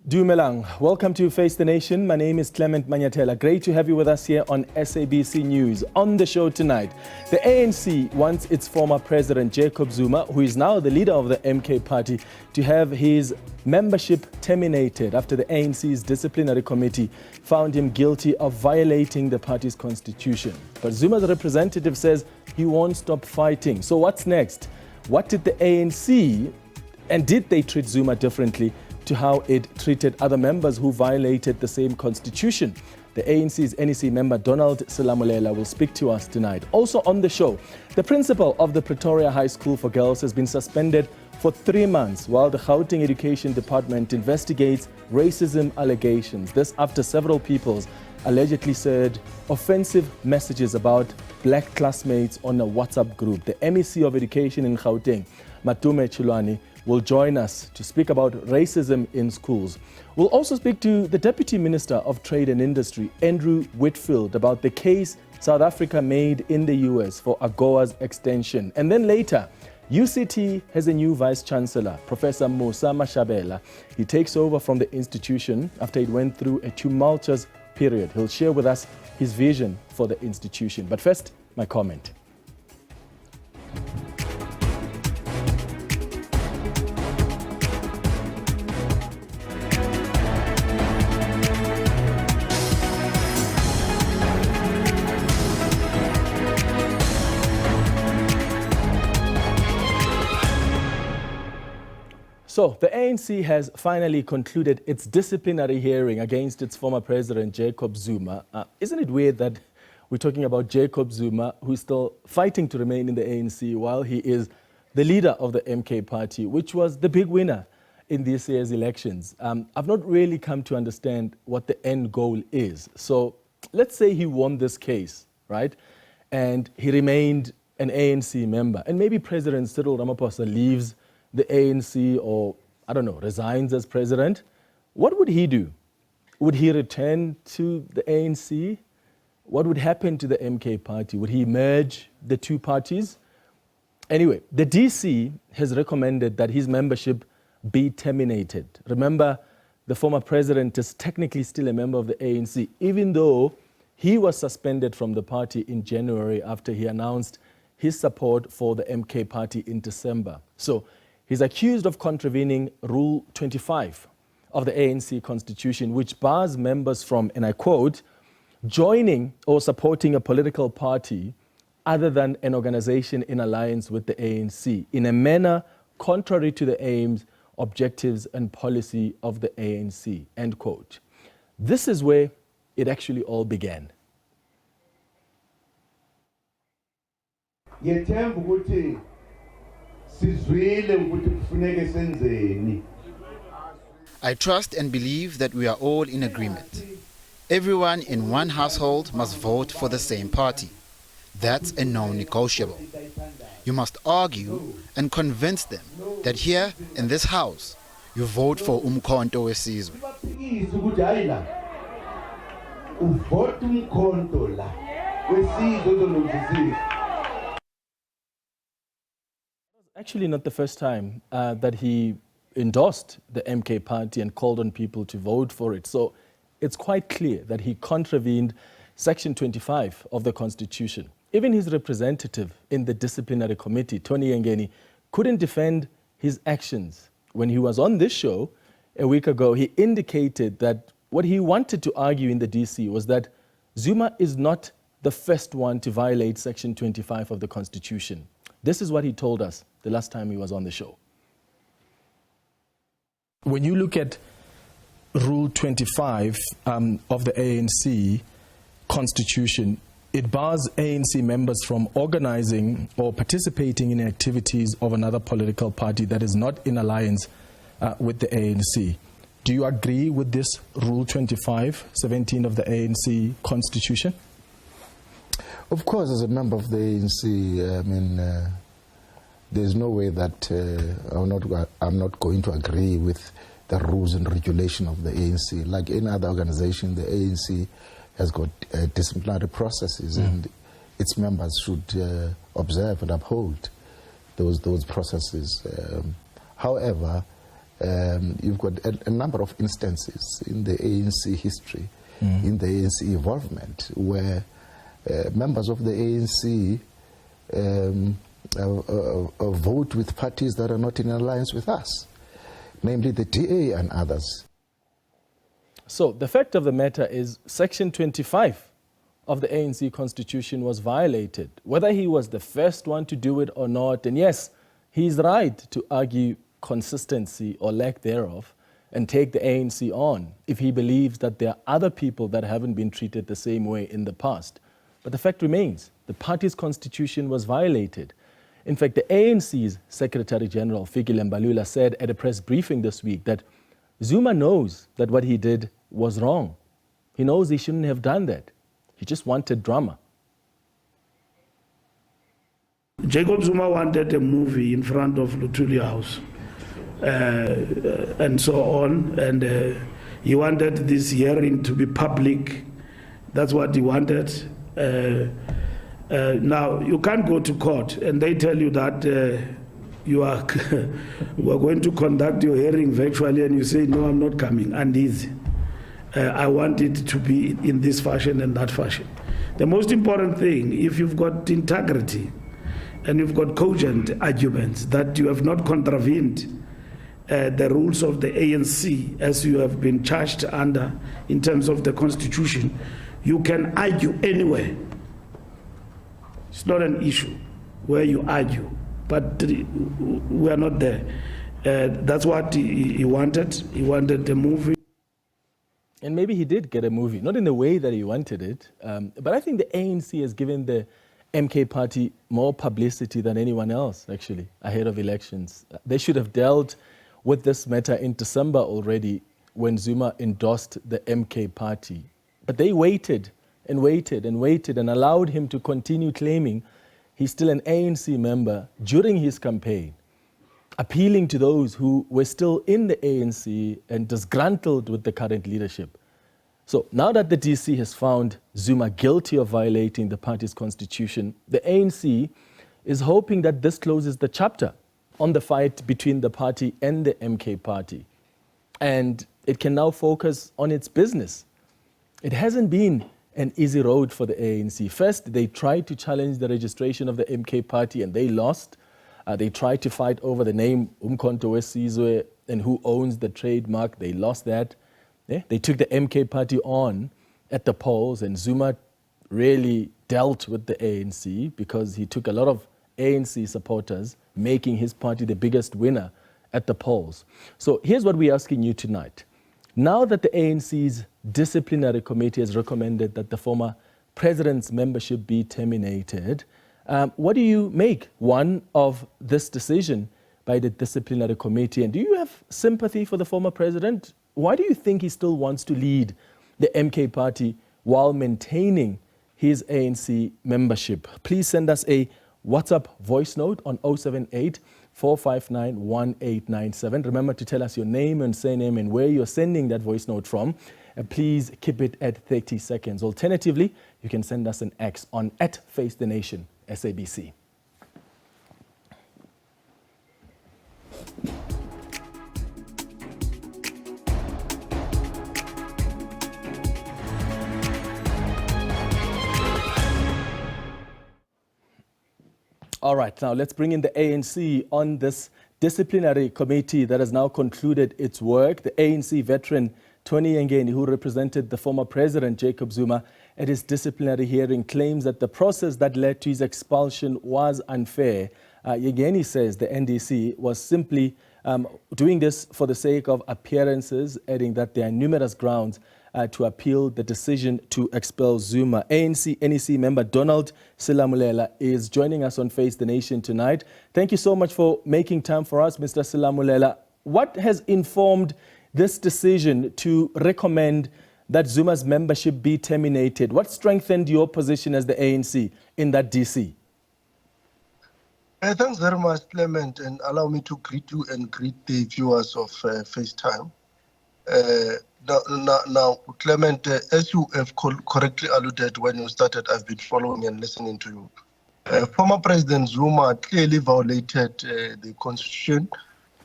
Dumelang, welcome to Face the Nation. My name is Clement Manyatela. Great to have you with us here on SABC News. On the show tonight, the ANC wants its former president Jacob Zuma, who is now the leader of the MK party, to have his membership terminated after the ANC's disciplinary committee found him guilty of violating the party's constitution. But Zuma's representative says he won't stop fighting. So what's next? What did the ANC, and did they treat Zuma differently to how it treated other members who violated the same constitution? The ANC's NEC member Donald Selamolela will speak to us tonight. Also on the show, the principal of the Pretoria High School for Girls has been suspended for 3 months while the Gauteng Education Department investigates racism allegations. This after several people allegedly said offensive messages about black classmates on a WhatsApp group. The MEC of Education in Gauteng, Matume Chilwani, will join us to speak about racism in schools. We'll also speak to the Deputy Minister of Trade and Industry, Andrew Whitfield, about the case South Africa made in the US for AGOA's extension. And then later, UCT has a new Vice Chancellor, Professor Mosa Moshabela. He takes over from the institution after it went through a tumultuous period. He'll share with us his vision for the institution. But first, my comment. So, the ANC has finally concluded its disciplinary hearing against its former president, Jacob Zuma. Isn't it weird that we're talking about Jacob Zuma, who's still fighting to remain in the ANC while he is the leader of the MK party, which was the big winner in this year's elections? I've not really come to understand what the end goal is. So, let's say he won this case, right? And he remained an ANC member. And maybe President Cyril Ramaphosa leaves the ANC, or, I don't know, resigns as president. What would he do? Would he return to the ANC? What would happen to the MK party? Would he merge the two parties? Anyway, the DC has recommended that his membership be terminated. Remember, the former president is technically still a member of the ANC, even though he was suspended from the party in January after he announced his support for the MK party in December. So, he's accused of contravening Rule 25 of the ANC Constitution, which bars members from, and I quote, joining or supporting a political party other than an organization in alliance with the ANC in a manner contrary to the aims, objectives, and policy of the ANC, end quote. This is where it actually all began. I trust and believe that we are all in agreement. Everyone in one household must vote for the same party. That's a non-negotiable. You must argue and convince them that here in this house, you vote for Umkhonto weSizwe. Actually not the first time that he endorsed the MK party and called on people to vote for it. So it's quite clear that he contravened Section 25 of the Constitution. Even his representative in the disciplinary committee, Tony Yengeni, couldn't defend his actions. When he was on this show a week ago, he indicated that what he wanted to argue in the DC was that Zuma is not the first one to violate Section 25 of the Constitution. This is what he told us the last time he was on the show. When you look at Rule 25 of the ANC Constitution, it bars ANC members from organizing or participating in activities of another political party that is not in alliance with the ANC. Do you agree with this Rule 25(17) of the ANC Constitution? Of course, as a member of the ANC, there's no way that I'm not going to agree with the rules and regulation of the ANC. Like any other organization, the ANC has got disciplinary processes, and its members should observe and uphold those processes. However, You've got a number of instances in the ANC history, in the ANC involvement, where members of the ANC vote with parties that are not in alliance with us, namely the DA and others. So the fact of the matter is Section 25 of the ANC Constitution was violated, whether he was the first one to do it or not. And yes, he's right to argue consistency or lack thereof and take the ANC on if he believes that there are other people that haven't been treated the same way in the past. But the fact remains, the party's constitution was violated. In fact, the ANC's Secretary General, Fikile Mbalula, said at a press briefing this week that Zuma knows that what he did was wrong. He knows he shouldn't have done that. He just wanted drama. Jacob Zuma wanted a movie in front of Luthuli House and so on, and he wanted this hearing to be public. That's what he wanted. Now, you can't go to court and they tell you that you are we're going to conduct your hearing virtually, and you say, no, I'm not coming, and easy. I want it to be in this fashion and that fashion. The most important thing, if you've got integrity and you've got cogent arguments that you have not contravened the rules of the ANC as you have been charged under in terms of the Constitution, you can argue anywhere. It's not an issue where you argue, but we are not there. That's what he wanted. He wanted the movie. And maybe he did get a movie, not in the way that he wanted it, but I think the ANC has given the MK party more publicity than anyone else, actually, ahead of elections. They should have dealt with this matter in December already when Zuma endorsed the MK party. But they waited and waited and waited and allowed him to continue claiming he's still an ANC member during his campaign, appealing to those who were still in the ANC and disgruntled with the current leadership. So now that the DC has found Zuma guilty of violating the party's constitution, the ANC is hoping that this closes the chapter on the fight between the party and the MK party. And it can now focus on its business. It hasn't been an easy road for the ANC. First, they tried to challenge the registration of the MK party and they lost. They tried to fight over the name Umkhonto weSizwe and who owns the trademark. They lost that. They took the MK party on at the polls, and Zuma really dealt with the ANC because he took a lot of ANC supporters, making his party the biggest winner at the polls. So here's what we're asking you tonight. Now that the ANC's disciplinary committee has recommended that the former president's membership be terminated, what do you make, one, of this decision by the disciplinary committee? And do you have sympathy for the former president? Why do you think he still wants to lead the MK party while maintaining his ANC membership? Please send us a WhatsApp voice note on 078 459 1897. Remember to tell us your name and surname and where you're sending that voice note from. And please keep it at 30 seconds. Alternatively, you can send us an X on @FaceTheNation SABC. All right, now let's bring in the ANC on this disciplinary committee that has now concluded its work. The ANC veteran Tony Yengeni, who represented the former president Jacob Zuma at his disciplinary hearing, claims that the process that led to his expulsion was unfair. Yengeni says the NDC was simply doing this for the sake of appearances, adding that there are numerous grounds to appeal the decision to expel Zuma. ANC NEC member Donald Selamolela is joining us on Face the Nation tonight. Thank you so much for making time for us, Mr. Selamolela. What has informed this decision to recommend that Zuma's membership be terminated? What strengthened your position as the ANC in that DC? Thanks very much, Clement, and allow me to greet you and greet the viewers of FaceTime. Now, Clement, as you have correctly alluded when you started, I've been following and listening to you. Former President Zuma clearly violated the Constitution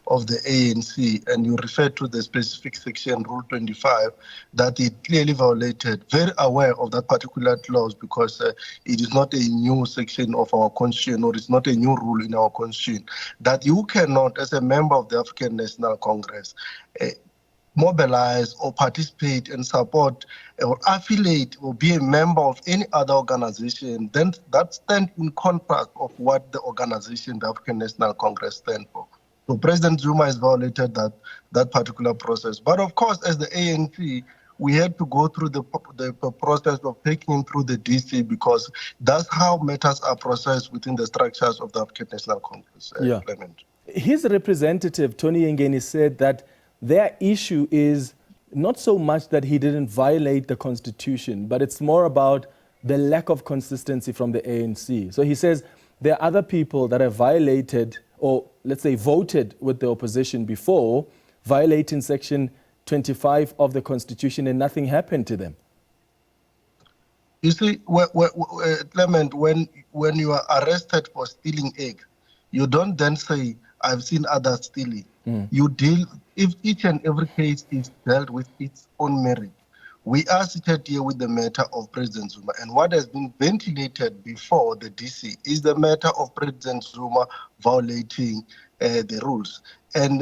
of the ANC, and you refer to the specific section, Rule 25, that it clearly violated, very aware of that particular clause, because it is not a new section of our constitution, or it's not a new rule in our constitution, that you cannot, as a member of the African National Congress, mobilize or participate and support or affiliate or be a member of any other organization, then that stands in contrast of what the organization, the African National Congress, stands for. So President Zuma has violated that particular process. But of course, as the ANC, we had to go through the process of taking him through the DC, because that's how matters are processed within the structures of the African National Congress. Clement. His representative, Tony Yengeni, said that their issue is not so much that he didn't violate the Constitution, but it's more about the lack of consistency from the ANC. So he says there are other people that have violated, or let's say voted with the opposition before, violating Section 25 of the Constitution, and nothing happened to them. You see, Clement, when you are arrested for stealing egg, you don't then say, I've seen others stealing. You deal, if each and every case is dealt with its own merit. We are seated here with the matter of President Zuma, and what has been ventilated before the DC is the matter of President Zuma violating the rules. And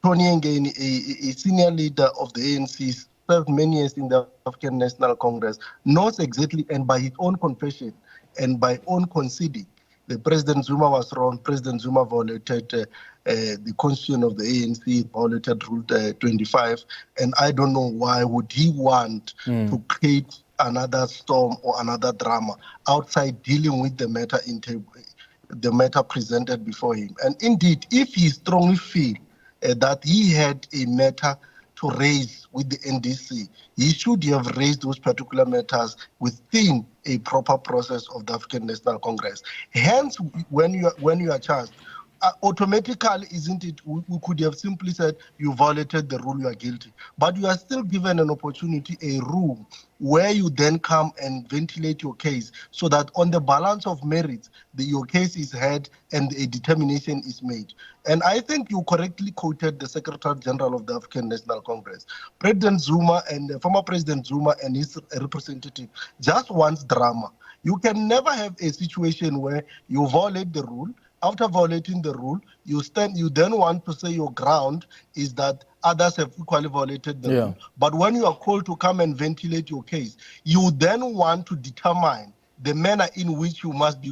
Tony Yengeni, a senior leader of the ANC, served many years in the African National Congress, knows exactly, and by his own confession and by own conceding, the President Zuma was wrong. President Zuma violated the constitution of the ANC, violated Rule 25, and I don't know why would he want to create another storm or another drama outside dealing with the matter presented before him. And indeed, if he strongly feels that he had a matter to raise with the NDC, he should have raised those particular matters within a proper process of the African National Congress. Hence, when you are charged, automatically, isn't it, we could have simply said you violated the rule, you are guilty. But you are still given an opportunity, a room, where you then come and ventilate your case, so that on the balance of merits, your case is heard and a determination is made. And I think you correctly quoted the Secretary General of the African National Congress. President Zuma and former President Zuma and his representative just wants drama. You can never have a situation where you violate the rule. After violating the rule, you then want to say your ground is that others have equally violated the rule. But when you are called to come and ventilate your case, you then want to determine the manner in which you must be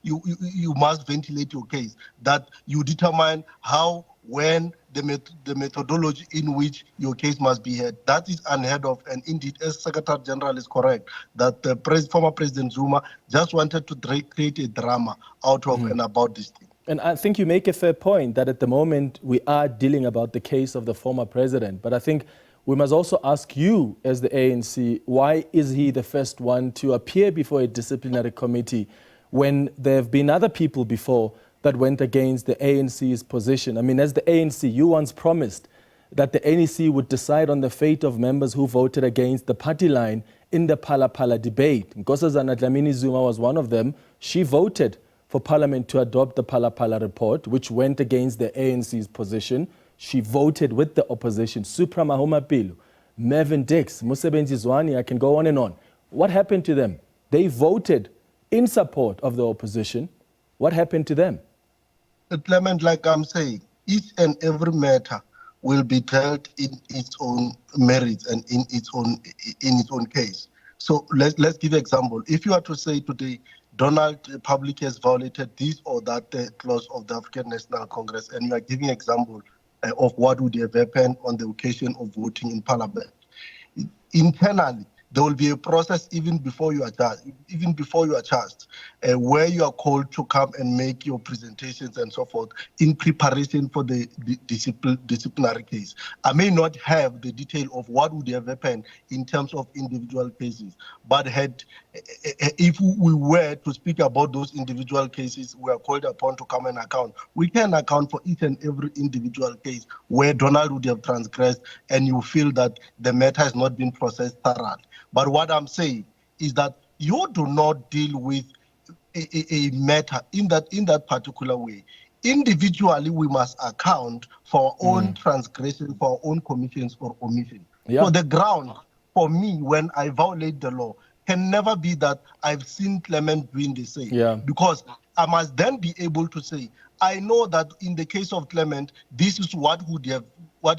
you must ventilate your case. That you determine how, when, the methodology in which your case must be heard. That is unheard of. And indeed, as Secretary General is correct, that the former President Zuma just wanted to create a drama out of and about this thing. And I think you make a fair point that at the moment we are dealing about the case of the former president. But I think we must also ask you as the ANC, why is he the first one to appear before a disciplinary committee when there have been other people before that went against the ANC's position? I mean, as the ANC, you once promised that the ANC would decide on the fate of members who voted against the party line in the Phala debate. Nkosazana Dlamini Zuma was one of them. She voted for Parliament to adopt the Phala report, which went against the ANC's position. She voted with the opposition. Supra Mahoma-Pilu, Mervyn Dix, Musebenzi Zwane, I can go on and on. What happened to them? They voted in support of the opposition. What happened to them? Clement, like I'm saying, each and every matter will be dealt in its own merits and in its own case. So let's give an example. If you are to say today, Donald public has violated this or that clause of the African National Congress, and you are giving an example of what would have happened on the occasion of voting in Parliament. Internally, there will be a process even before you are charged, where you are called to come and make your presentations and so forth in preparation for the disciplinary case. I may not have the detail of what would have happened in terms of individual cases, but if we were to speak about those individual cases, we are called upon to come and account. We can account for each and every individual case where Donald would have transgressed and you feel that the matter has not been processed thoroughly. But what I'm saying is that you do not deal with a matter in that particular way individually we must account for our own transgression, for our own commissions or omission. Yeah. So the ground for me when I violate the law can never be that I've seen Clement doing the same. Yeah. Because I must then be able to say, I know that in the case of Clement, this is what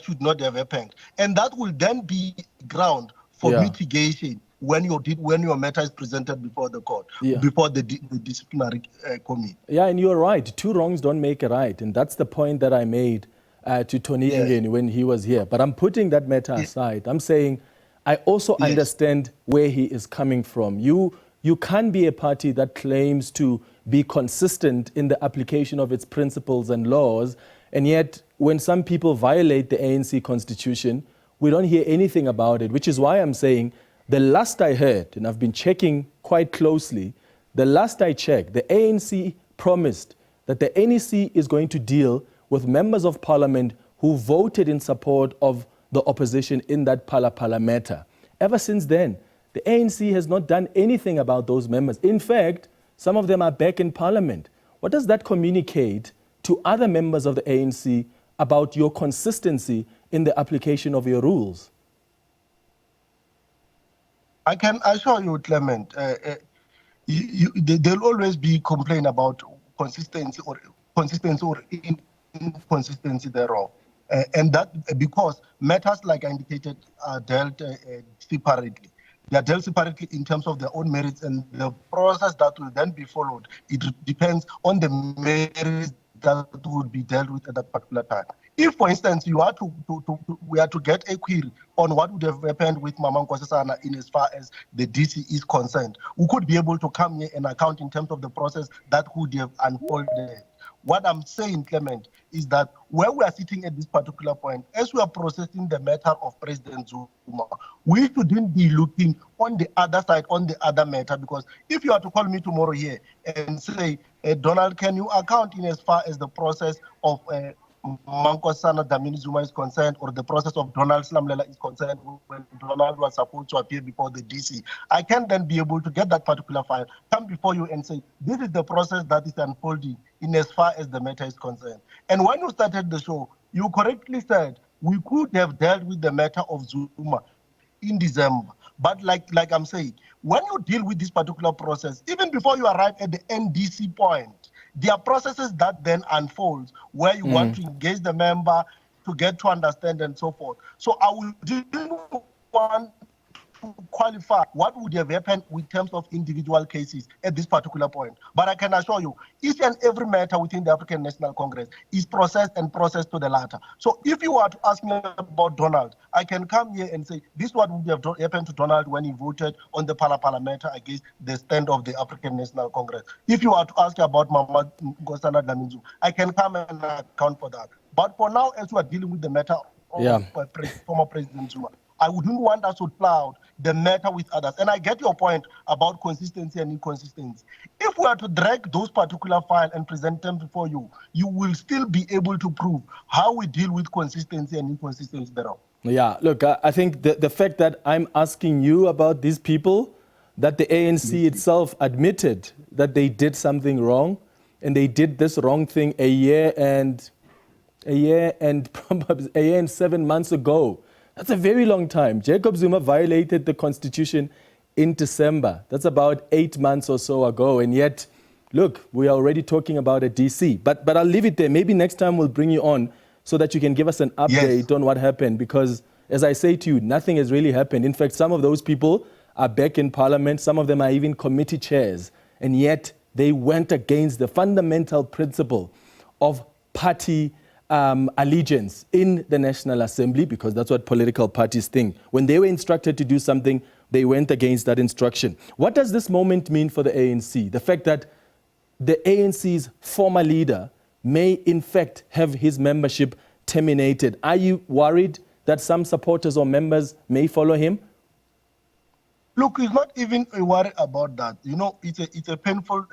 should not have happened. And that will then be ground for Yeah. mitigation when your matter is presented before the court, Yeah. before the disciplinary committee. Yeah, and you're right. Two wrongs don't make a right. And that's the point that I made to Tony Yes. Ngeni when he was here. But I'm putting that matter aside. I'm saying I also Yes. understand where he is coming from. You can't be a party that claims to be consistent in the application of its principles and laws, and yet when some people violate the ANC constitution, we don't hear anything about it, which is why I'm saying the last I heard, and I've been checking quite closely, the last I checked, the ANC promised that the NEC is going to deal with members of parliament who voted in support of the opposition in that Phala matter. Ever since then, the ANC has not done anything about those members. In fact, some of them are back in parliament. What does that communicate to other members of the ANC about your consistency in the application of your rules? I can assure you, Clement, there'll always be complaint about consistency or inconsistency thereof. And that because matters like I indicated are dealt separately. They are dealt separately in terms of their own merits, and the process that will then be followed, it depends on the merits that would be dealt with at that particular time. If, for instance, we are to get a query on what would have happened with Mama Nkosazana in as far as the DC is concerned, we could be able to come here and account in terms of the process that would have unfolded. What I'm saying, Clement, is that where we are sitting at this particular point, as we are processing the matter of President Zuma, we shouldn't be looking on the other side, on the other matter, because if you are to call me tomorrow here and say, Donald, can you account in as far as the process of Nkosazana Dlamini Zuma is concerned, or the process of Donald Selamolela is concerned, when Donald was supposed to appear before the DC, I can then be able to get that particular file, come before you and say, this is the process that is unfolding in as far as the matter is concerned. And when you started the show, you correctly said we could have dealt with the matter of Zuma in December. But like I'm saying, when you deal with this particular process, even before you arrive at the NDC point, there are processes that then unfold where you want to engage the member to get to understand and so forth. So I didn't want to qualify what would have happened in terms of individual cases at this particular point. But I can assure you, each and every matter within the African National Congress is processed to the latter. So if you were to ask me about Donald, I can come here and say, this is what would have happened to Donald when he voted on the Phala matter against the stand of the African National Congress. If you were to ask about Mama Nkosazana Dlamini Zuma, I can come and account for that. But for now, as we are dealing with the matter of former President Zuma, I wouldn't want us to cloud the matter with others. And I get your point about consistency and inconsistency. If we are to drag those particular files and present them before you, you will still be able to prove how we deal with consistency and inconsistency thereof. Yeah, look, I think the fact that I'm asking you about these people, that the ANC itself admitted that they did something wrong, and they did this wrong thing a year and 7 months ago. That's a very long time. Jacob Zuma violated the constitution in December. That's about 8 months or so ago. And yet, look, we are already talking about a DC. But I'll leave it there. Maybe next time we'll bring you on so that you can give us an update on what happened. Because as I say to you, nothing has really happened. In fact, some of those people are back in parliament. Some of them are even committee chairs. And yet they went against the fundamental principle of party allegiance in the National Assembly, because that's what political parties think. When they were instructed to do something, they went against that instruction. What does this moment mean for the ANC? The fact that the ANC's former leader may in fact have his membership terminated. Are you worried that some supporters or members may follow him? Look, it's not even a worry about that. You know, it's a painful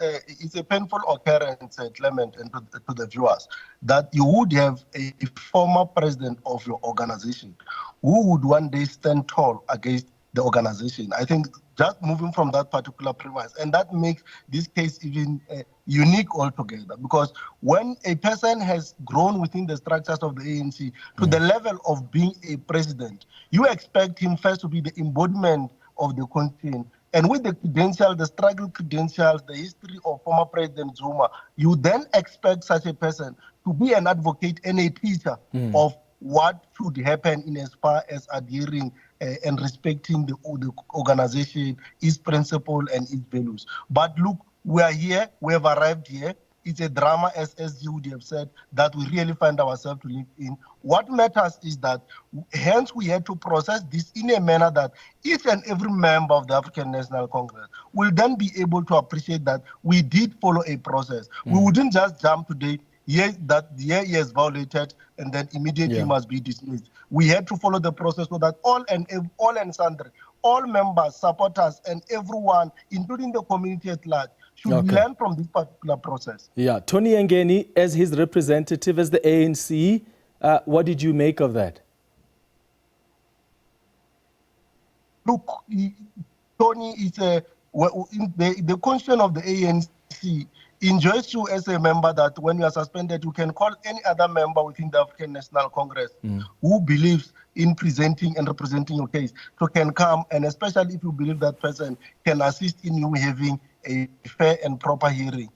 occurrence, Clement, and to the viewers, that you would have a former president of your organization who would one day stand tall against the organization. I think just moving from that particular premise, and that makes this case even unique altogether, because when a person has grown within the structures of the ANC to the level of being a president, you expect him first to be the embodiment of the constitution. And with the credentials, the struggle credentials, the history of former President Zuma, you then expect such a person to be an advocate and a teacher of what should happen in as far as adhering and respecting the organization, its principle and its values. But look, we are here, we have arrived here. It's a drama, as you would have said, that we really find ourselves to live in. What matters is that, hence, we had to process this in a manner that each and every member of the African National Congress will then be able to appreciate that we did follow a process. We wouldn't just jump today, he has violated, and then immediately must be dismissed. We had to follow the process so that all and sundry, all members, supporters, and everyone, including the community at large, should learn from this particular process. Yeah, Tony Ngeni, as his representative as the ANC, what did you make of that? Look, Tony is the constitution of the ANC enjoys you as a member that when you are suspended, you can call any other member within the African National Congress who believes in presenting and representing your case. So can come, and especially if you believe that person can assist in you having a fair and proper hearing.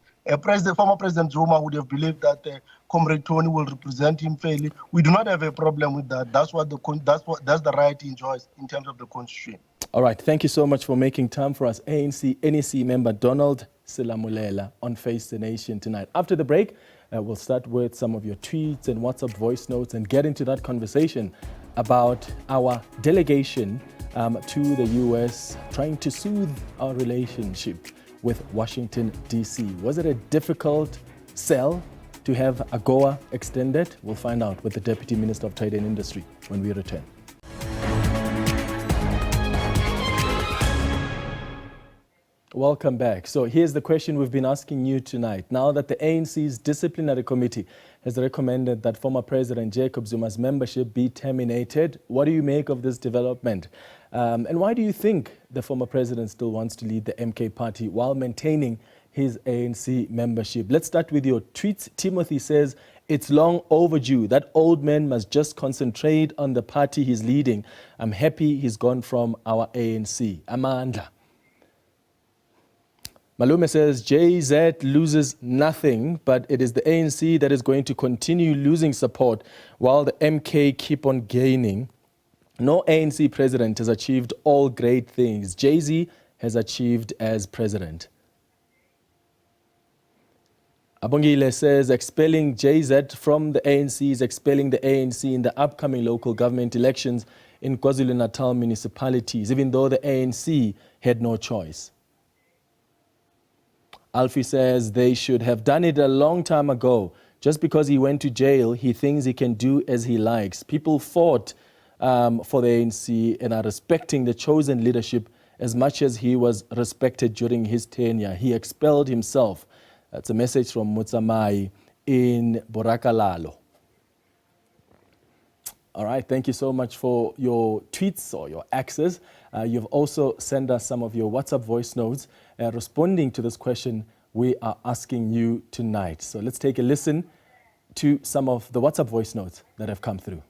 Former President Zuma would have believed that Comrade Tony will represent him fairly. We do not have a problem with that. That's the right he enjoys in terms of the constitution. All right, thank you so much for making time for us, ANC NEC member Donald Selamolela on Face the Nation tonight. After the break, we'll start with some of your tweets and WhatsApp voice notes and get into that conversation about our delegation to the US trying to soothe our relationship with Washington, D.C. Was it a difficult sell to have AGOA extended? We'll find out with the Deputy Minister of Trade and Industry when we return. Welcome back. So here's the question we've been asking you tonight. Now that the ANC's disciplinary committee has recommended that former President Jacob Zuma's membership be terminated, what do you make of this development? And why do you think the former president still wants to lead the MK party while maintaining his ANC membership? Let's start with your tweets. Timothy says, it's long overdue. That old man must just concentrate on the party he's leading. I'm happy he's gone from our ANC. Amanda. Malume says, JZ loses nothing, but it is the ANC that is going to continue losing support while the MK keep on gaining. No ANC president has achieved all great things Jay-Z has achieved as president. Abongile says, expelling JZ from the ANC is expelling the ANC in the upcoming local government elections in KwaZulu-Natal municipalities, even though the ANC had no choice. Alfie says they should have done it a long time ago. Just because he went to jail, he thinks he can do as he likes. People fought for the ANC and are respecting the chosen leadership as much as he was respected during his tenure. He expelled himself. That's a message from Mutsamai in Borakalalo. All right, thank you so much for your tweets or your access. You've also sent us some of your WhatsApp voice notes responding to this question we are asking you tonight. So let's take a listen to some of the WhatsApp voice notes that have come through.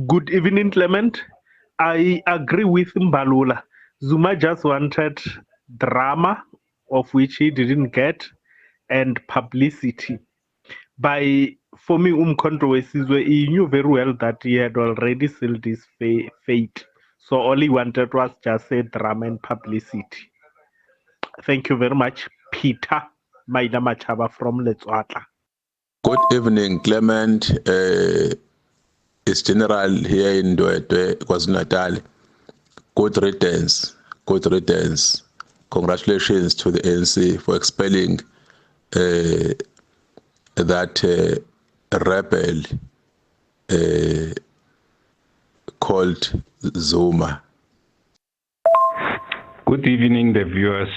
Good evening, Clement. I agree with Mbalula. Zuma just wanted drama, of which he didn't get, and publicity. For me, controversies where he knew very well that he had already sealed his fate. So all he wanted was just a drama and publicity. Thank you very much, Peter Maida Machaba from Letswatla. Good evening, Clement. It's General here in Ndwedwe, KwaZulu-Natal. Good riddance. Good riddance. Congratulations to the ANC for expelling that rebel called Zuma. Good evening, the viewers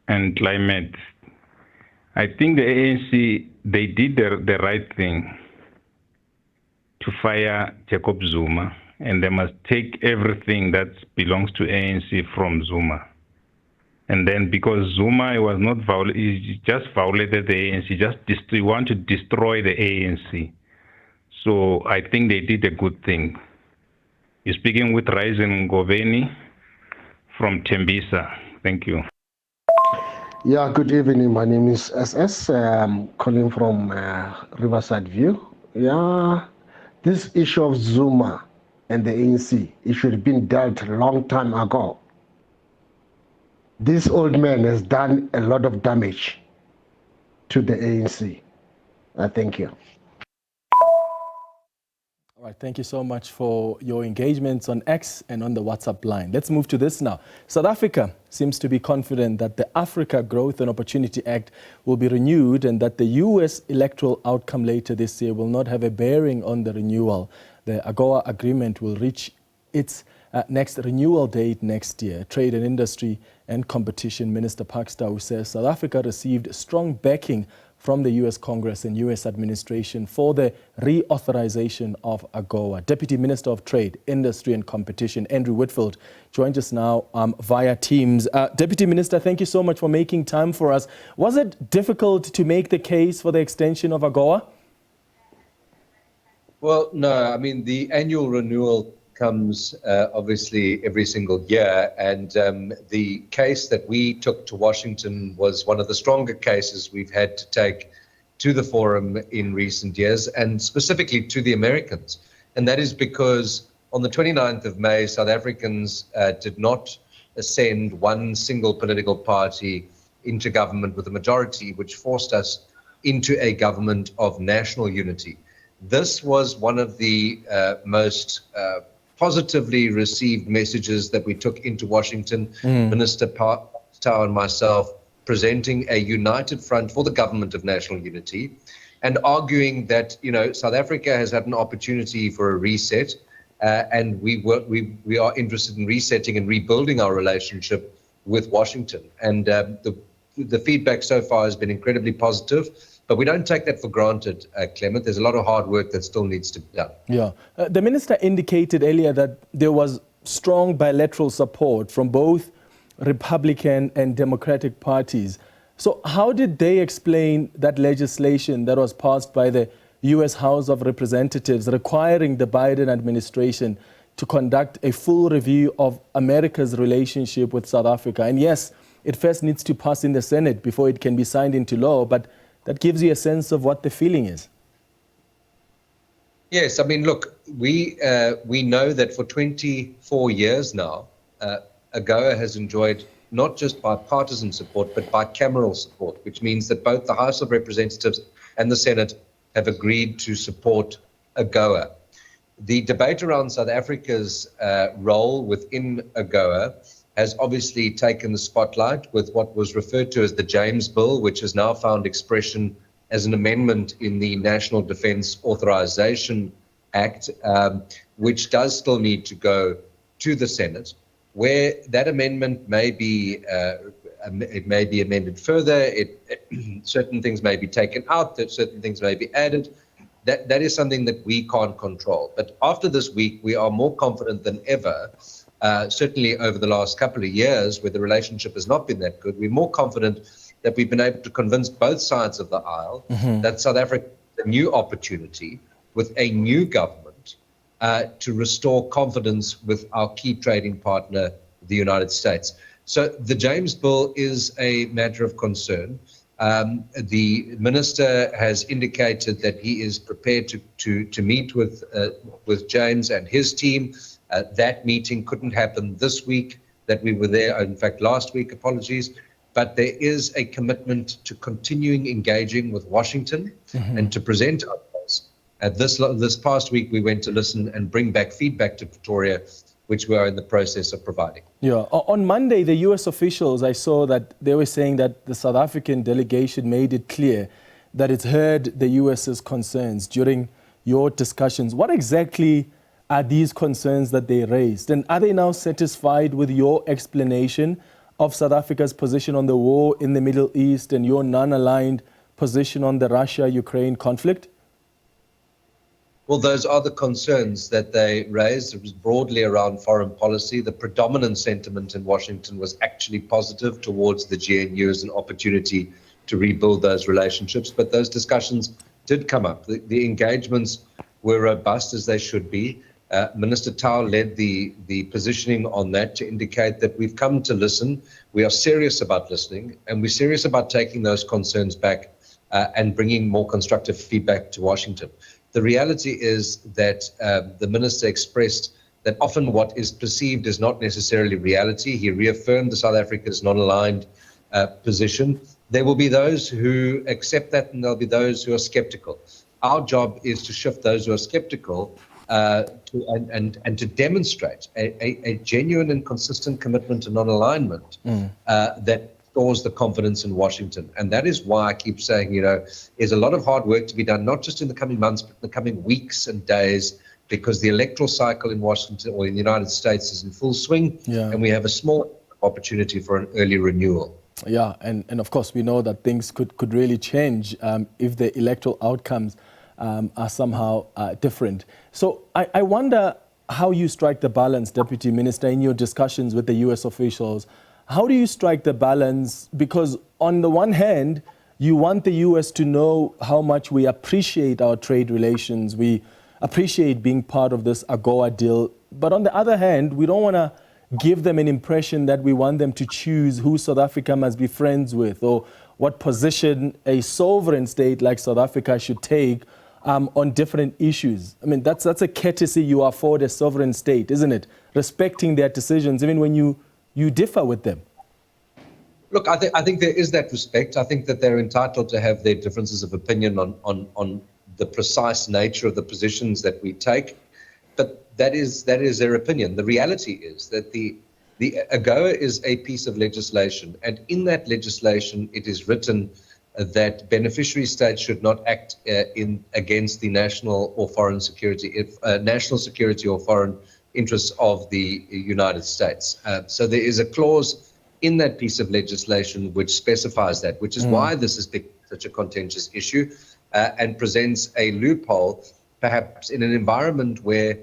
and Climate. I think the ANC, they did the right thing. to fire Jacob Zuma, and they must take everything that belongs to ANC from Zuma. And then because Zuma was not he just violated the ANC, he want to destroy the ANC. So I think they did a good thing. You're speaking with Ryzen Goveni from Tembisa. Thank you. Yeah, good evening. My name is SS. I'm calling from Riverside View. Yeah, this issue of Zuma and the ANC, it should have been dealt a long time ago. This old man has done a lot of damage to the ANC. Thank you. All right, thank you so much for your engagements on X and on the WhatsApp line. Let's move to this now. South Africa seems to be confident that the Africa Growth and Opportunity Act will be renewed and that the US electoral outcome later this year will not have a bearing on the renewal. The AGOA agreement will reach its next renewal date next year. Trade and Industry and Competition Minister Pakster, who says South Africa received strong backing from the US Congress and US administration for the reauthorization of AGOA. Deputy Minister of Trade, Industry and Competition, Andrew Whitfield, joins us now via Teams. Deputy Minister, thank you so much for making time for us. Was it difficult to make the case for the extension of AGOA? Well, no. I mean, the annual renewal comes obviously every single year, and the case that we took to Washington was one of the stronger cases we've had to take to the forum in recent years, and specifically to the Americans. And that is because on the 29th of May, South Africans did not send one single political party into government with a majority, which forced us into a government of national unity. This was one of the most positively received messages that we took into Washington. Minister Pakster and myself presenting a united front for the government of national unity and arguing that, you know, South Africa has had an opportunity for a reset and we are interested in resetting and rebuilding our relationship with Washington. And the feedback so far has been incredibly positive. But we don't take that for granted, Clement. There's a lot of hard work that still needs to be done. Yeah. The minister indicated earlier that there was strong bilateral support from both Republican and Democratic parties. So how did they explain that legislation that was passed by the U.S. House of Representatives requiring the Biden administration to conduct a full review of America's relationship with South Africa? And yes, it first needs to pass in the Senate before it can be signed into law, but that gives you a sense of what the feeling is. Yes, I mean, look, we know that for 24 years now, AGOA has enjoyed not just bipartisan support, but bicameral support, which means that both the House of Representatives and the Senate have agreed to support AGOA. The debate around South Africa's role within AGOA has obviously taken the spotlight with what was referred to as the James Bill, which has now found expression as an amendment in the National Defence Authorization Act, which does still need to go to the Senate, where that amendment may be amended further. Certain things may be taken out, that certain things may be added. That is something that we can't control. But after this week, we are more confident than ever. Certainly over the last couple of years where the relationship has not been that good, we're more confident that we've been able to convince both sides of the aisle that South Africa has a new opportunity with a new government to restore confidence with our key trading partner, the United States. So the James Bill is a matter of concern. The minister has indicated that he is prepared to meet with James and his team. That meeting couldn't happen this week that we were there, in fact, last week, apologies. But there is a commitment to continuing engaging with Washington and to present our case. This past week, we went to listen and bring back feedback to Pretoria, which we are in the process of providing. Yeah. On Monday, the U.S. officials, I saw that they were saying that the South African delegation made it clear that it's heard the U.S.'s concerns during your discussions. What exactly are these concerns that they raised? And are they now satisfied with your explanation of South Africa's position on the war in the Middle East and your non-aligned position on the Russia-Ukraine conflict? Well, those are the concerns that they raised. It was broadly around foreign policy. The predominant sentiment in Washington was actually positive towards the GNU as an opportunity to rebuild those relationships. But those discussions did come up. The engagements were robust, as they should be. Minister Tau led the positioning on that to indicate that we've come to listen. We are serious about listening, and we're serious about taking those concerns back and bringing more constructive feedback to Washington. The reality is that the minister expressed that often what is perceived is not necessarily reality. He reaffirmed the South Africa's non-aligned position. There will be those who accept that, and there'll be those who are skeptical. Our job is to shift those who are skeptical and to demonstrate a genuine and consistent commitment to non-alignment that restores the confidence in Washington. And that is why I keep saying, there's a lot of hard work to be done, not just in the coming months, but in the coming weeks and days, because the electoral cycle in Washington or in the United States is in full swing, and we have a small opportunity for an early renewal. Yeah, and of course we know that things could really change if the electoral outcomes are somehow different. So I wonder how you strike the balance, Deputy Minister, in your discussions with the US officials. How do you strike the balance? Because on the one hand, you want the US to know how much we appreciate our trade relations. We appreciate being part of this AGOA deal. But on the other hand, we don't want to give them an impression that we want them to choose who South Africa must be friends with or what position a sovereign state like South Africa should take on different issues. I mean, that's a courtesy you afford a sovereign state, isn't it? Respecting their decisions, even when you differ with them. Look, I think there is that respect. I think that they're entitled to have their differences of opinion on the precise nature of the positions that we take. But that is their opinion. The reality is that the AGOA is a piece of legislation, and in that legislation it is written that beneficiary states should not act against the national or foreign security, national security or foreign interests of the United States. So there is a clause in that piece of legislation which specifies that, which is why this is such a contentious issue and presents a loophole, perhaps in an environment where,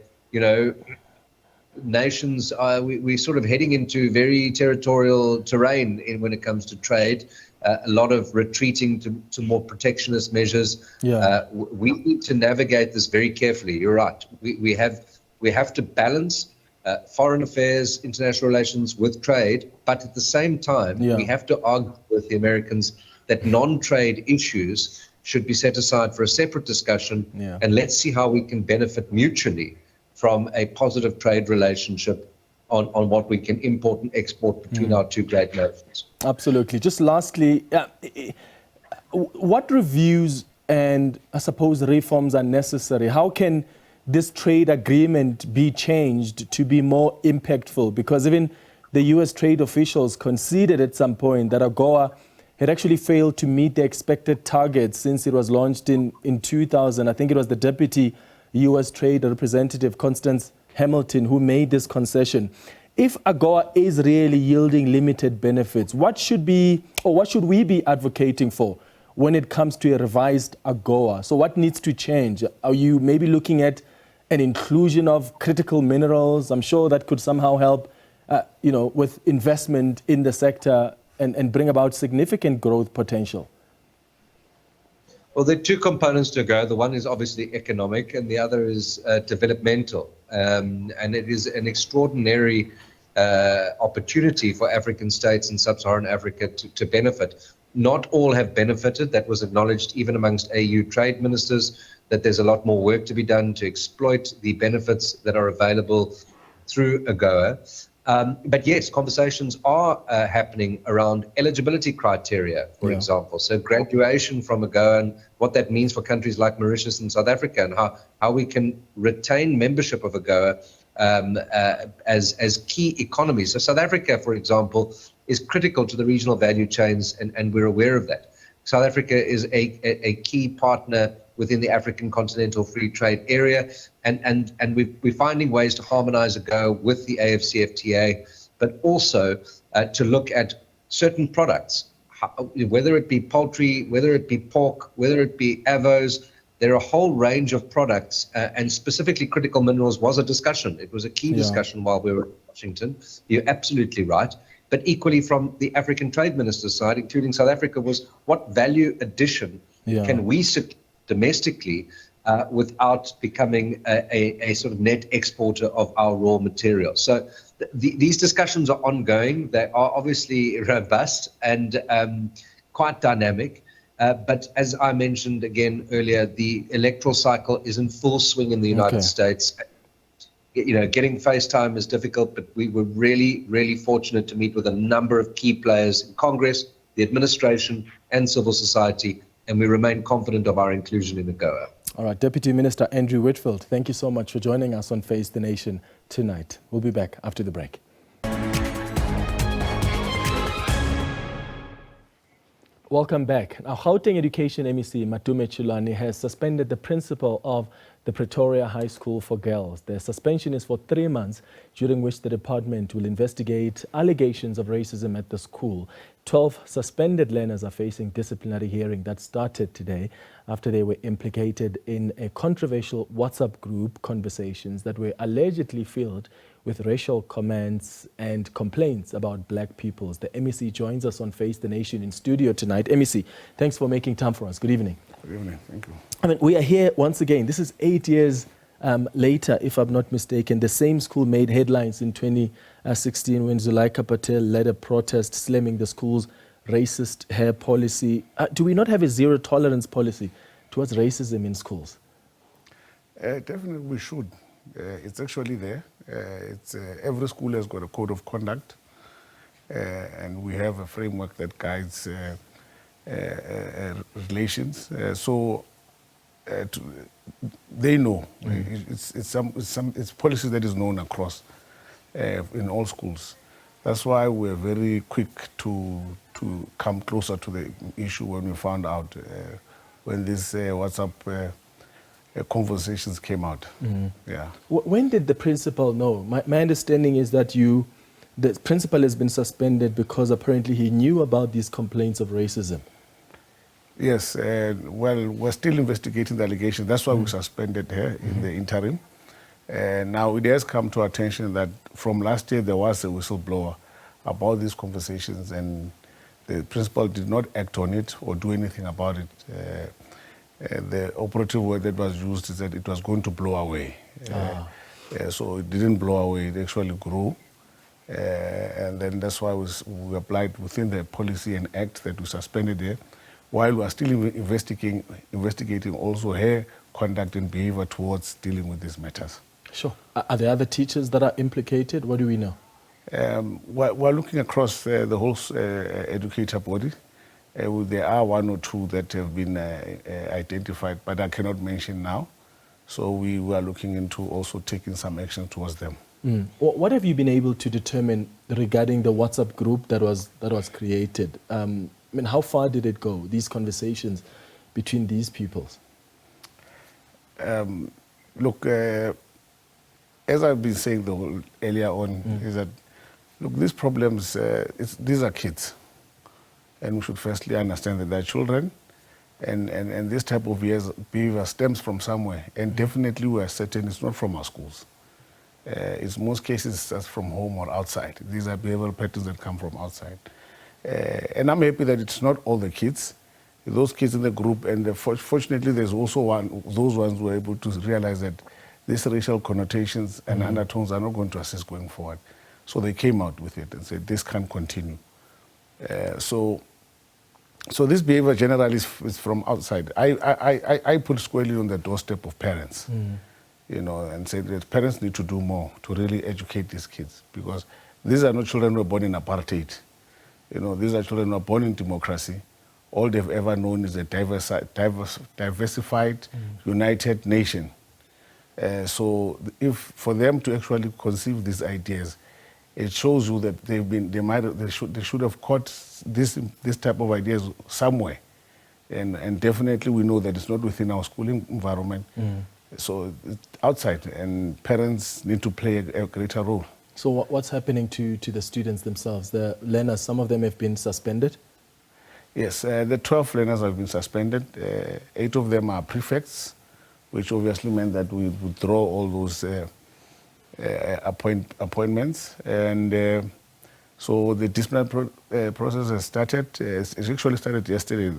nations are, we're sort of heading into very territorial terrain when it comes to trade. A lot of retreating to more protectionist measures. We need to navigate this very carefully. You're right. We have to balance foreign affairs, international relations with trade, but at the same time, we have to argue with the Americans that non-trade issues should be set aside for a separate discussion, and let's see how we can benefit mutually from a positive trade relationship on what we can import and export between our two great nations. Absolutely. Just lastly, what reviews and I suppose reforms are necessary? How can this trade agreement be changed to be more impactful? Because even the US trade officials conceded at some point that AGOA had actually failed to meet the expected targets since it was launched in 2000. I think it was the Deputy US Trade Representative, Constance Hamilton, who made this concession. If AGOA is really yielding limited benefits, what should we be advocating for when it comes to a revised AGOA? So what needs to change? Are you maybe looking at an inclusion of critical minerals? I'm sure that could somehow help, with investment in the sector and bring about significant growth potential. Well, there are two components to AGOA. The one is obviously economic, and the other is developmental. And it is an extraordinary opportunity for African states in sub-Saharan Africa to benefit. Not all have benefited. That was acknowledged even amongst AU trade ministers, that there's a lot more work to be done to exploit the benefits that are available through AGOA. But yes, conversations are happening around eligibility criteria, for example. So graduation from AGOA and what that means for countries like Mauritius and South Africa, and how we can retain membership of AGOA as key economies. So South Africa, for example, is critical to the regional value chains, and we're aware of that. South Africa is a key partner within the African Continental Free Trade Area, and we're finding ways to harmonize AGOA with the AfCFTA, but also to look at certain products, whether it be poultry, whether it be pork, whether it be avos, there are a whole range of products, and specifically critical minerals was a discussion. It was a key discussion while we were in Washington. You're absolutely right. But equally from the African Trade Minister's side, including South Africa, was what value addition can we supply domestically without becoming a sort of net exporter of our raw materials. So these discussions are ongoing. They are obviously robust and quite dynamic. But as I mentioned again earlier, the electoral cycle is in full swing in the United States. You know, getting FaceTime is difficult, but we were really, really fortunate to meet with a number of key players in Congress, the administration, and civil society, and we remain confident of our inclusion in AGOA. All right, Deputy Minister Andrew Whitfield, thank you so much for joining us on Face the Nation tonight. We'll be back after the break. Welcome back. Now, Gauteng Education MEC Matume Chulani has suspended the principal of the Pretoria High School for Girls. The suspension is for 3 months, during which the department will investigate allegations of racism at the school. 12 suspended learners are facing disciplinary hearing that started today after they were implicated in a controversial WhatsApp group conversations that were allegedly filled with racial comments and complaints about black peoples. The MEC joins us on Face the Nation in studio tonight. MEC, thanks for making time for us. Good evening. Good evening. Thank you. I mean, we are here once again. This is 8 years later, if I'm not mistaken. The same school made headlines in 2016 when Zuleika Patel led a protest slamming the school's racist hair policy. Do we not have a zero tolerance policy towards racism in schools? Definitely we should. It's actually there. Every school has got a code of conduct, and we have a framework that guides relations. They know. It's policy that is known across in all schools. That's why we're very quick to come closer to the issue when we found out when this WhatsApp conversations came out. Yeah. When did the principal know? My understanding is that the principal has been suspended because apparently he knew about these complaints of racism. Yes, well, we're still investigating the allegation. That's why we suspended her in the interim. Now, it has come to our attention that from last year there was a whistleblower about these conversations, and the principal did not act on it or do anything about it. The operative word that was used is that it was going to blow away. So it didn't blow away, it actually grew. And then that's why we applied within the policy and act that we suspended her, while we are still investigating also her conduct and behavior towards dealing with these matters. Sure. Are there other teachers that are implicated? What do we know? We're looking across the whole educator body. There are one or two that have been identified, but I cannot mention now. So we are looking into also taking some action towards them. What have you been able to determine regarding the WhatsApp group that was created? I mean, how far did it go, these conversations between these peoples? Look, as I've been saying earlier on, is that, look, these problems, these are kids. And we should firstly understand that they're children, and this type of behavior stems from somewhere. And definitely we are certain it's not from our schools. It's most cases that's from home or outside. These are behavioral patterns that come from outside. And I'm happy that it's not all the kids. Those kids in the group, and fortunately there's also those ones who are able to realize that these racial connotations and undertones are not going to assist going forward. So they came out with it and said, this can't continue. So this behavior generally is from outside. I put squarely on the doorstep of parents, you know, and say that parents need to do more to really educate these kids, because these are not children who are born in apartheid. You know, these are children who are born in democracy. All they've ever known is a diversified, united nation. So if for them to actually conceive these ideas, it shows you that they should have caught this type of ideas somewhere, and definitely we know that it's not within our schooling environment. So it's outside, and parents need to play a greater role. So what's happening to the students themselves? The learners, some of them have been suspended? Yes, the 12 learners have been suspended. 8 of them are prefects, which obviously meant that we withdraw all those appointments. And so the disciplinary process has started. It actually started yesterday,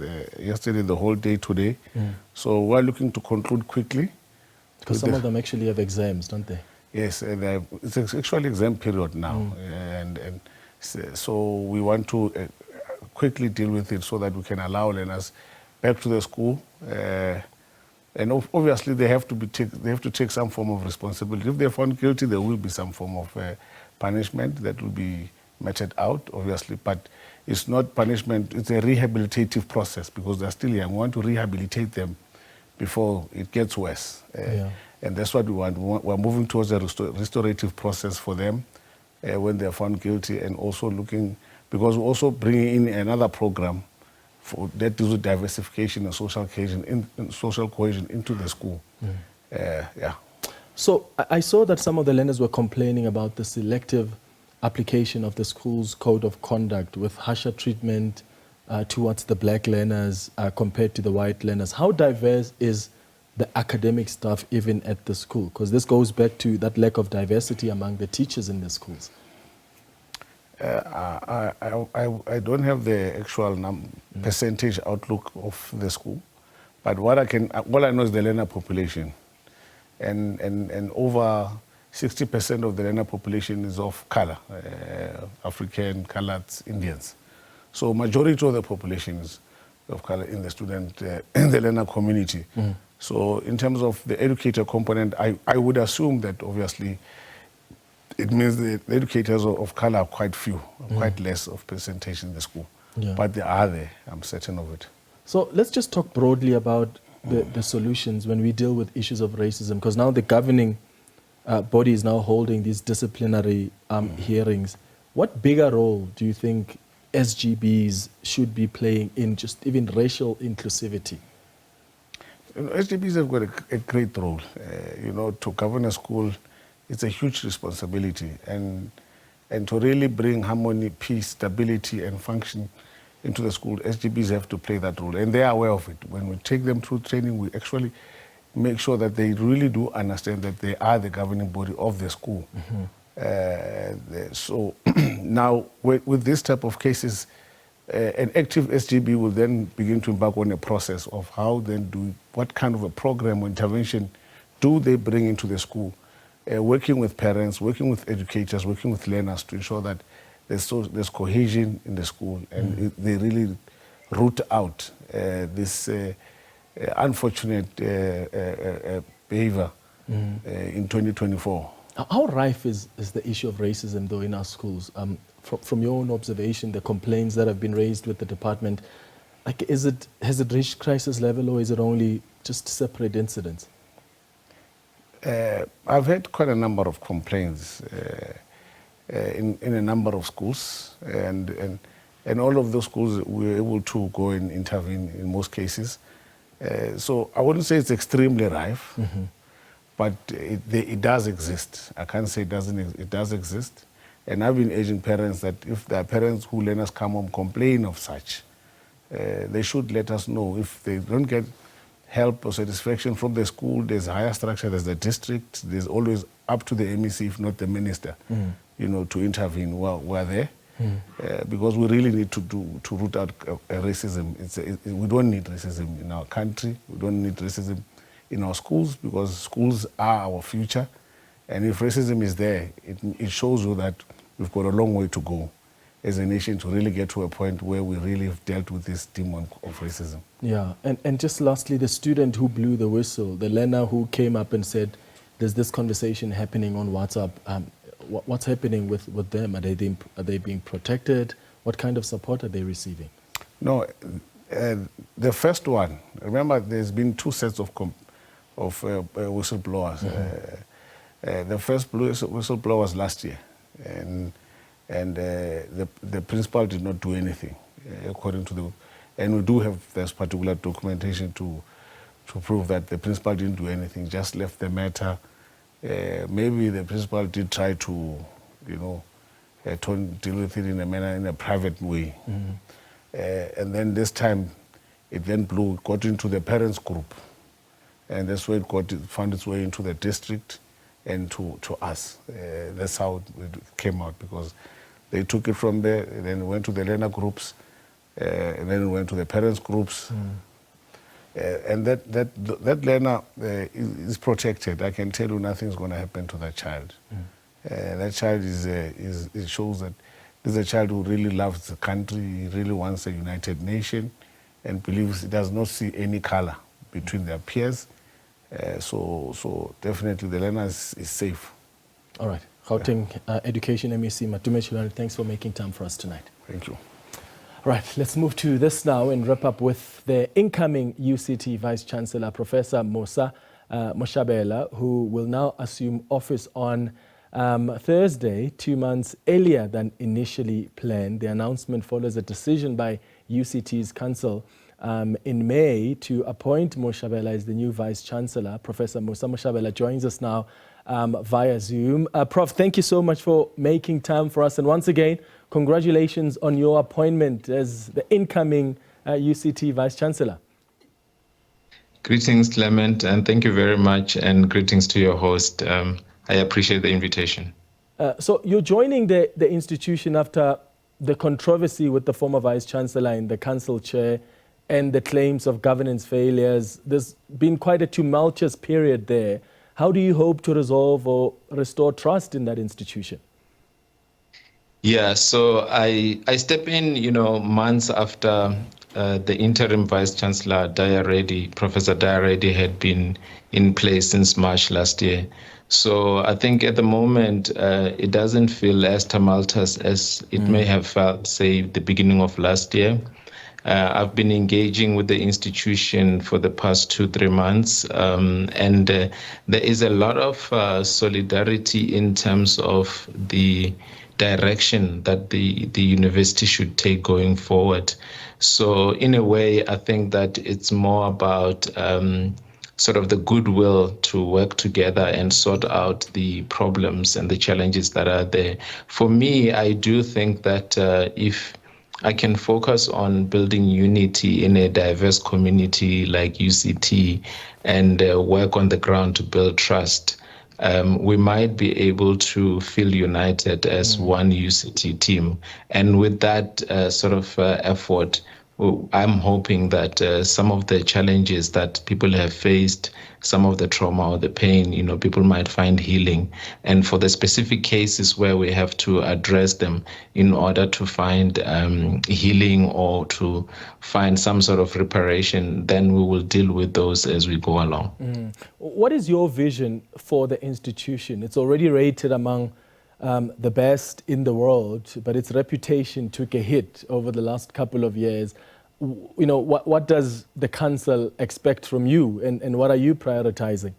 the whole day today. So we're looking to conclude quickly. Because some of them actually have exams, don't they? Yes, it's actually exam period now. And so we want to quickly deal with it so that we can allow learners back to the school. And obviously they have to take some form of responsibility. If they're found guilty, there will be some form of punishment that will be meted out, obviously. But it's not punishment, it's a rehabilitative process because they're still young. We want to rehabilitate them before it gets worse. And that's what we want. We're moving towards a restorative process for them when they're found guilty, and also looking, because we're also bringing in another program that deals with diversification and social cohesion into the school. So I saw that some of the learners were complaining about the selective application of the school's code of conduct with harsher treatment towards the black learners compared to the white learners. How diverse is the academic staff even at the school? Because this goes back to that lack of diversity among the teachers in the schools. I don't have the actual percentage outlook of the school, but what I know is the learner population, and over 60% of the learner population is of color, African, colored, Indians. So majority of the population is of color in the student, in the learner community. So in terms of the educator component, I would assume that obviously it means the educators of color are quite few, quite less of percentage in the school. But they are there, I'm certain of it. So let's just talk broadly about the solutions when we deal with issues of racism, because now the governing body is now holding these disciplinary hearings. What bigger role do you think SGBs should be playing in just even racial inclusivity? SGBs have got a great role. To govern a school, it's a huge responsibility, and to really bring harmony, peace, stability, and function into the school, SGBs have to play that role, and they are aware of it. When we take them through training, we actually make sure that they really do understand that they are the governing body of the school. So now, with this type of cases, an active SGB will then begin to embark on a process of what kind of a program or intervention do they bring into the school, working with parents, working with educators, working with learners to ensure that there's cohesion in the school, and they really root out this unfortunate behavior in 2024. How rife is the issue of racism, though, in our schools? From your own observation, the complaints that have been raised with the department, has it reached crisis level, or is it only just separate incidents? I've had quite a number of complaints in a number of schools, and all of those schools we were able to go and intervene in most cases. So I wouldn't say it's extremely rife, but it does exist. I can't say it doesn't. It does exist. And I've been urging parents that if there are parents who learners come home complain of such, they should let us know. If they don't get help or satisfaction from the school, there's a higher structure, there's the district, there's always up to the MEC, if not the minister, to intervene. We're there. Because we really need to root out racism. We don't need racism in our country. We don't need racism in our schools, because schools are our future. And if racism is there, it shows you that we've got a long way to go as a nation to really get to a point where we really have dealt with this demon of racism. Yeah, and just lastly, the student who blew the whistle, the learner who came up and said, there's this conversation happening on WhatsApp. What's happening with them? Are they being protected? What kind of support are they receiving? No, the first one, remember there's been 2 sets of whistleblowers. The first whistleblower was last year, and the principal did not do anything, according to and we do have this particular documentation to prove that the principal didn't do anything, just left the matter. Maybe the principal did try to, deal with it in a private way. And then this time, it then got into the parents group. And that's where it found its way into the district and to us. That's how it came out, because they took it from there, and then went to the learner groups, and then it went to the parents groups. And that learner is protected. I can tell you nothing's going to happen to that child. That child it shows that this is a child who really loves the country. He really wants a united nation, and believes he does not see any color between their peers. So definitely the learner is safe. All right. Gauteng Education MEC Matumeshilane, thanks for making time for us tonight. Thank you. All right, let's move to this now and wrap up with the incoming UCT Vice Chancellor, Professor Mosa Moshabela, who will now assume office on Thursday, 2 months earlier than initially planned. The announcement follows a decision by UCT's Council in May to appoint Moshabela as the new Vice Chancellor. Professor Mosa Moshabela joins us now via Zoom. Prof, thank you so much for making time for us. And once again, congratulations on your appointment as the incoming UCT Vice Chancellor. Greetings, Clement, and thank you very much, and greetings to your host. I appreciate the invitation. So you're joining the institution after the controversy with the former Vice Chancellor and the Council Chair and the claims of governance failures. There's been quite a tumultuous period there. How do you hope to resolve or restore trust in that institution? Yeah, so I step in, months after the interim Vice Chancellor, Professor Diaredi, had been in place since March last year. So I think at the moment, it doesn't feel as tumultuous as it may have felt, say, the beginning of last year. I've been engaging with the institution for the past 2-3 months, and there is a lot of solidarity in terms of the direction that the university should take going forward. So in a way, I think that it's more about sort of the goodwill to work together and sort out the problems and the challenges that are there. For me, I do think that if I can focus on building unity in a diverse community like UCT and work on the ground to build trust, we might be able to feel united as one UCT team. And with that sort of effort, I'm hoping that some of the challenges that people have faced, some of the trauma or the pain, people might find healing. And for the specific cases where we have to address them in order to find healing or to find some sort of reparation, then we will deal with those as we go along. What is your vision for the institution? It's already rated among the best in the world, but its reputation took a hit over the last couple of years. What does the council expect from you, and what are you prioritizing?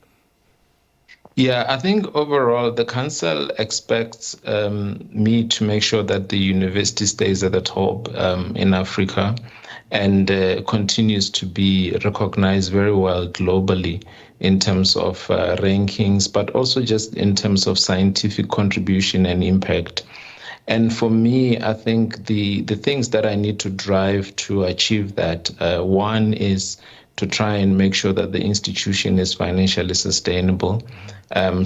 Yeah, I think overall the council expects me to make sure that the university stays at the top in Africa and continues to be recognized very well globally in terms of rankings, but also just in terms of scientific contribution and impact. And for me, I think the things that I need to drive to achieve that, one is to try and make sure that the institution is financially sustainable,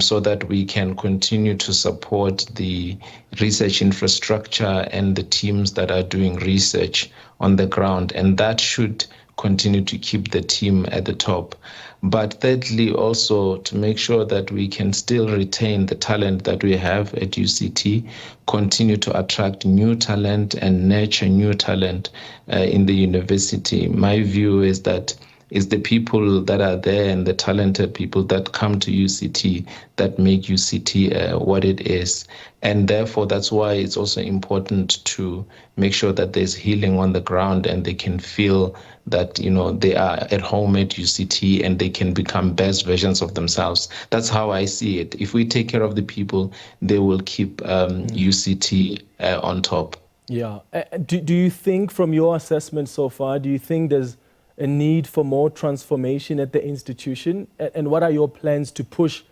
so that we can continue to support the research infrastructure and the teams that are doing research on the ground. And that should continue to keep the team at the top. But thirdly, also to make sure that we can still retain the talent that we have at UCT, continue to attract new talent and nurture new talent in the university. My view is that it's the people that are there and the talented people that come to UCT that make UCT what it is. And therefore, that's why it's also important to make sure that there's healing on the ground and they can feel that, they are at home at UCT and they can become best versions of themselves. That's how I see it. If we take care of the people, they will keep UCT on top. Yeah. Do you think, from your assessment so far, do you think there's a need for more transformation at the institution? And what are your plans to push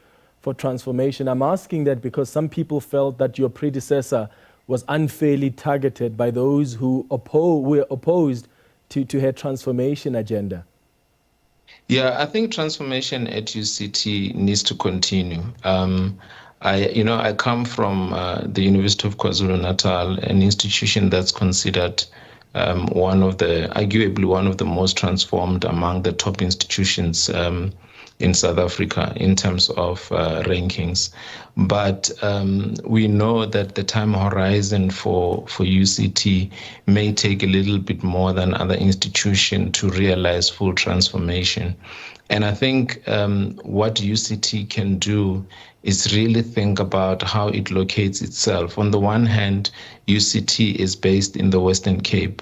for transformation? I'm asking that because some people felt that your predecessor was unfairly targeted by those who were opposed to her transformation agenda? Yeah, I think transformation at UCT needs to continue. I come from the University of KwaZulu-Natal, an institution that's considered arguably one of the most transformed among the top institutions in South Africa in terms of rankings. But we know that the time horizon for UCT may take a little bit more than other institutions to realize full transformation. And I think what UCT can do is really think about how it locates itself. On the one hand, UCT is based in the Western Cape.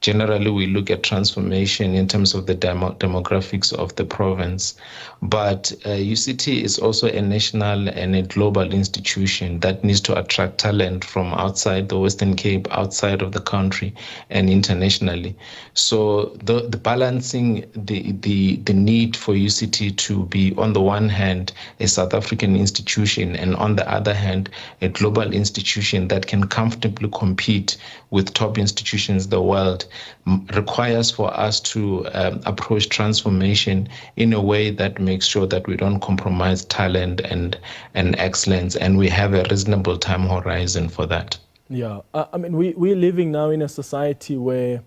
Generally, we look at transformation in terms of the demographics of the province. But UCT is also a national and a global institution that needs to attract talent from outside the Western Cape, outside of the country, and internationally. So the balancing the need for UCT to be, on the one hand, a South African institution, and on the other hand, a global institution that can comfortably compete with top institutions in the world, requires for us to approach transformation in a way that makes sure that we don't compromise talent and excellence, and we have a reasonable time horizon for that. Yeah, I mean, we're living now in a society where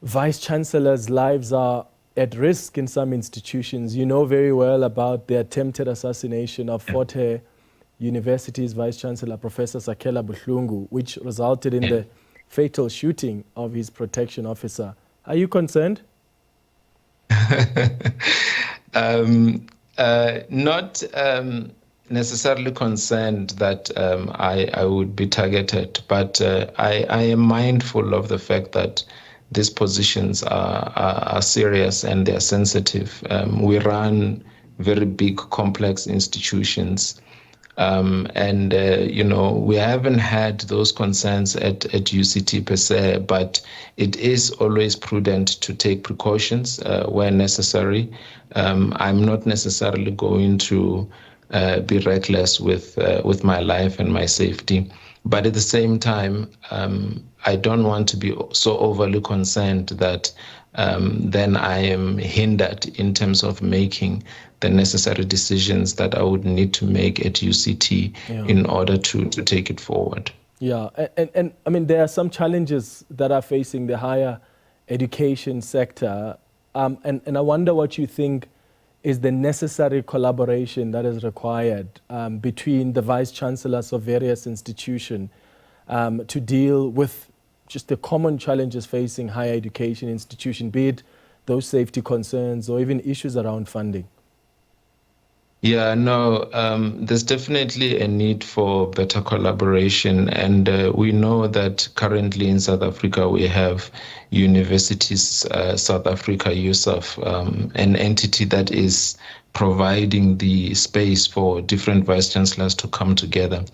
vice chancellors' lives are at risk in some institutions. You know very well about the attempted assassination of Fort Hare University's vice chancellor, Professor Sakela Buhlungu, which resulted in the fatal shooting of his protection officer. Are you concerned? Not necessarily concerned that I would be targeted, but I am mindful of the fact that these positions are serious and they're sensitive. We run very big, complex institutions. We haven't had those concerns at UCT per se, but it is always prudent to take precautions where necessary. I'm not necessarily going to be reckless with my life and my safety, but at the same time, I don't want to be so overly concerned that then I am hindered in terms of making the necessary decisions that I would need to make at UCT in order to take it forward. Yeah, and I mean, there are some challenges that are facing the higher education sector, and I wonder what you think is the necessary collaboration that is required between the vice chancellors of various institutions to deal with just the common challenges facing higher education institutions, be it those safety concerns or even issues around funding. Yeah, no, there's definitely a need for better collaboration. And we know that currently in South Africa, we have Universities South Africa, USAF, an entity that is providing the space for different vice chancellors to come together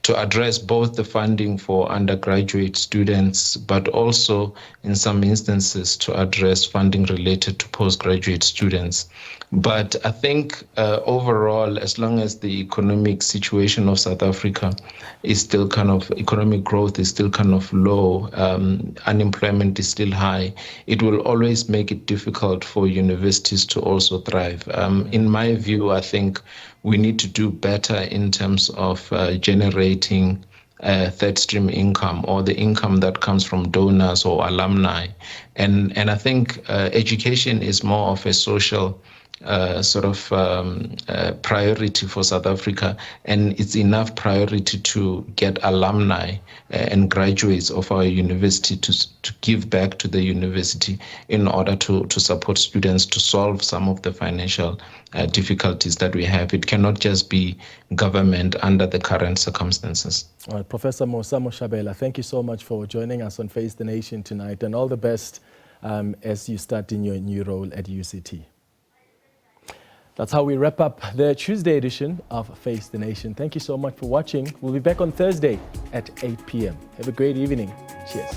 to address both the funding for undergraduate students, but also in some instances to address funding related to postgraduate students. But I think overall, as long as the economic situation of South Africa is still economic growth is still kind of low, unemployment is still high, it will always make it difficult for universities to also thrive. In my view, I think we need to do better in terms of generating third stream income, or the income that comes from donors or alumni. And I think education is more of a social priority for South Africa, and it's enough priority to get alumni and graduates of our university to give back to the university in order to support students to solve some of the financial difficulties that we have. It cannot just be government under the current circumstances. All right, Professor Mosa Moshabela, thank you so much for joining us on Face the Nation tonight, and all the best as you start in your new role at UCT. That's how we wrap up the Tuesday edition of Face the Nation. Thank you so much for watching. We'll be back on Thursday at 8 p.m. Have a great evening. Cheers.